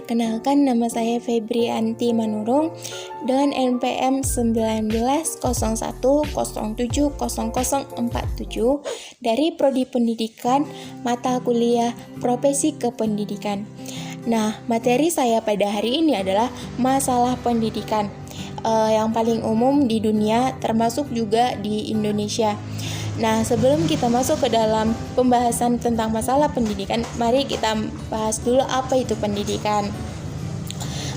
Perkenalkan, nama saya Febrianti Manurung dengan NPM 1901070047 dari Prodi Pendidikan Mata Kuliah Profesi Kependidikan. Nah, materi saya pada hari ini adalah masalah pendidikan yang paling umum di dunia, termasuk juga di Indonesia. Nah, sebelum kita masuk ke dalam pembahasan tentang masalah pendidikan, mari kita bahas dulu apa itu pendidikan.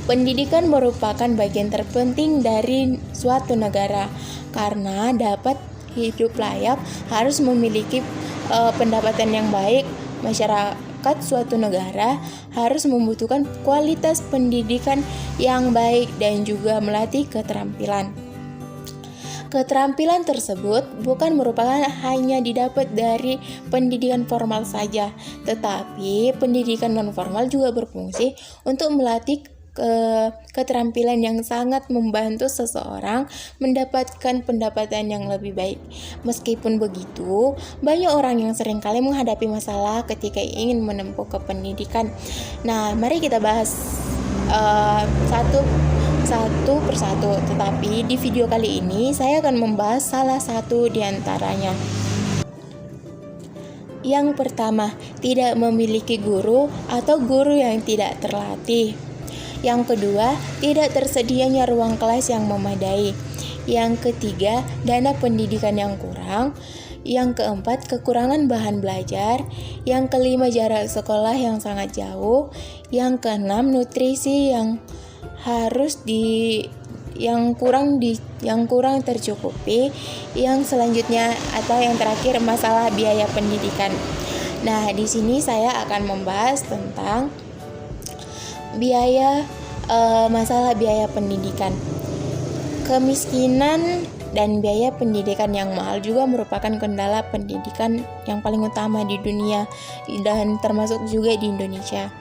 Pendidikan merupakan bagian terpenting dari suatu negara, karena dapat hidup layak harus memiliki pendapatan yang baik. Masyarakat suatu negara harus membutuhkan kualitas pendidikan yang baik dan juga melatih keterampilan. Keterampilan tersebut bukan merupakan hanya didapat dari pendidikan formal saja, tetapi pendidikan non-formal juga berfungsi untuk melatih keterampilan yang sangat membantu seseorang mendapatkan pendapatan yang lebih baik. Meskipun begitu, banyak orang yang seringkali menghadapi masalah ketika ingin menempuh kependidikan. Nah, mari kita bahas satu persatu, tetapi di video kali ini saya akan membahas salah satu di antaranya. Yang pertama, tidak memiliki guru atau guru yang tidak terlatih. Yang kedua, tidak tersedianya ruang kelas yang memadai. Yang ketiga, dana pendidikan yang kurang. Yang keempat, kekurangan bahan belajar. Yang kelima, jarak sekolah yang sangat jauh. Yang keenam, nutrisi yang kurang tercukupi. Yang selanjutnya atau yang terakhir, masalah biaya pendidikan. Nah, di sini saya akan membahas tentang masalah biaya pendidikan. Kemiskinan dan biaya pendidikan yang mahal juga merupakan kendala pendidikan yang paling utama di dunia dan termasuk juga di Indonesia.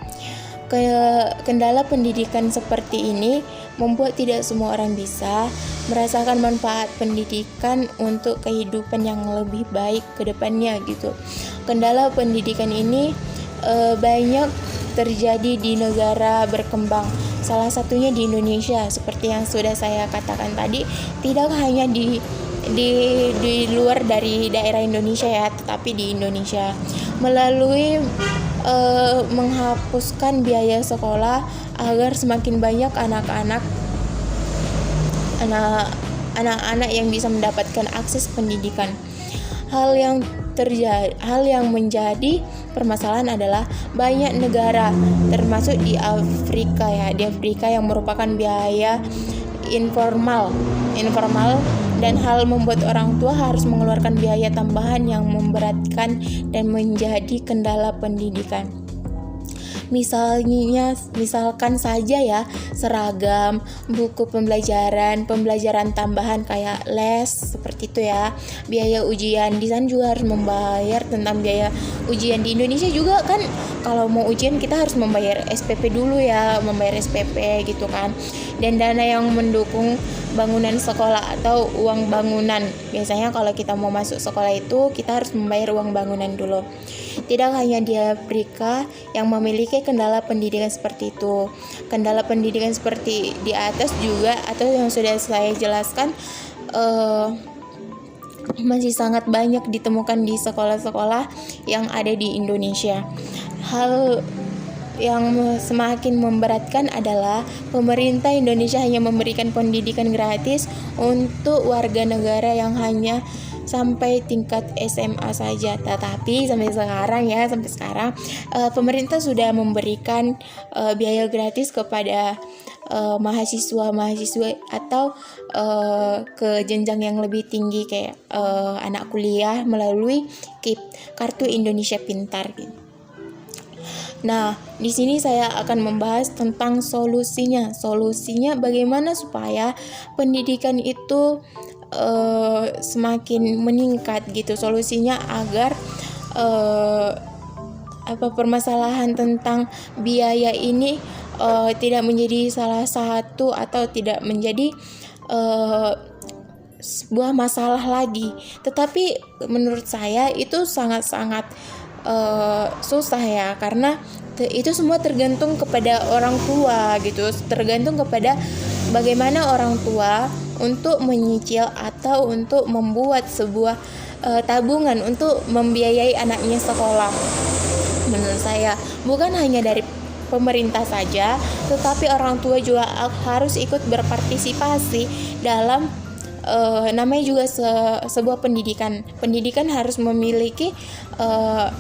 Kendala pendidikan seperti ini membuat tidak semua orang bisa merasakan manfaat pendidikan untuk kehidupan yang lebih baik ke depannya gitu. Kendala pendidikan ini banyak terjadi di negara berkembang, salah satunya di Indonesia. Seperti yang sudah saya katakan tadi, tidak hanya di luar dari daerah Indonesia ya, tetapi di Indonesia melalui menghapuskan biaya sekolah agar semakin banyak anak-anak yang bisa mendapatkan akses pendidikan. Hal yang menjadi permasalahan adalah banyak negara, termasuk di Afrika yang merupakan biaya informal dan hal membuat orang tua harus mengeluarkan biaya tambahan yang memberatkan dan menjadi kendala pendidikan. Misalkan saja ya, seragam, buku pembelajaran tambahan kayak les, seperti itu ya. Biaya ujian, di sana juga harus membayar tentang biaya ujian. Di Indonesia juga kan kalau mau ujian kita harus membayar SPP dulu ya, membayar SPP gitu kan. Dan dana yang mendukung bangunan sekolah atau uang bangunan. Biasanya kalau kita mau masuk sekolah itu kita harus membayar uang bangunan dulu. Tidak hanya di Afrika yang memiliki kendala pendidikan seperti itu. Kendala pendidikan seperti di atas juga atau yang sudah saya jelaskan masih sangat banyak ditemukan di sekolah-sekolah yang ada di Indonesia. Hal yang semakin memberatkan adalah pemerintah Indonesia hanya memberikan pendidikan gratis untuk warga negara yang hanya sampai tingkat SMA saja. Tetapi sampai sekarang pemerintah sudah memberikan biaya gratis kepada mahasiswa atau ke jenjang yang lebih tinggi kayak anak kuliah melalui KIP, Kartu Indonesia Pintar gitu. Nah, di sini saya akan membahas tentang solusinya. Solusinya bagaimana supaya pendidikan itu semakin meningkat gitu. Solusinya agar permasalahan tentang biaya ini tidak menjadi salah satu atau tidak menjadi sebuah masalah lagi. Tetapi menurut saya itu sangat-sangat susah ya, karena itu semua tergantung kepada orang tua gitu, tergantung kepada bagaimana orang tua untuk menyicil atau untuk membuat sebuah tabungan untuk membiayai anaknya sekolah. Menurut saya bukan hanya dari pemerintah saja, tetapi orang tua juga harus ikut berpartisipasi dalam namanya juga sebuah pendidikan. Pendidikan harus memiliki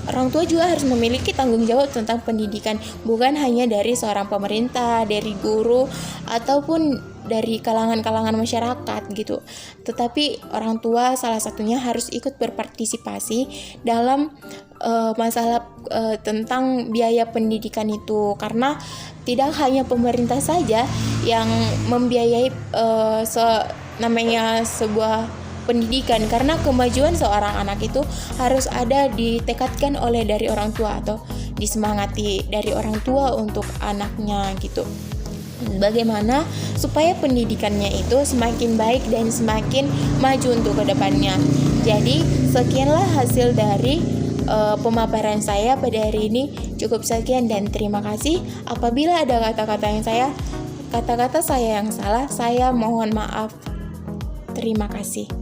orang tua juga harus memiliki tanggung jawab tentang pendidikan, bukan hanya dari seorang pemerintah, dari guru ataupun dari kalangan-kalangan masyarakat gitu. Tetapi orang tua salah satunya harus ikut berpartisipasi dalam masalah tentang biaya pendidikan itu, karena tidak hanya pemerintah saja yang membiayai namanya sebuah pendidikan, karena kemajuan seorang anak itu harus ada ditekadkan oleh dari orang tua atau disemangati dari orang tua untuk anaknya gitu. Bagaimana supaya pendidikannya itu semakin baik dan semakin maju untuk kedepannya. Jadi sekianlah hasil dari pemaparan saya pada hari ini. Cukup sekian dan terima kasih. Apabila ada kata-kata saya yang salah, saya mohon maaf. Terima kasih.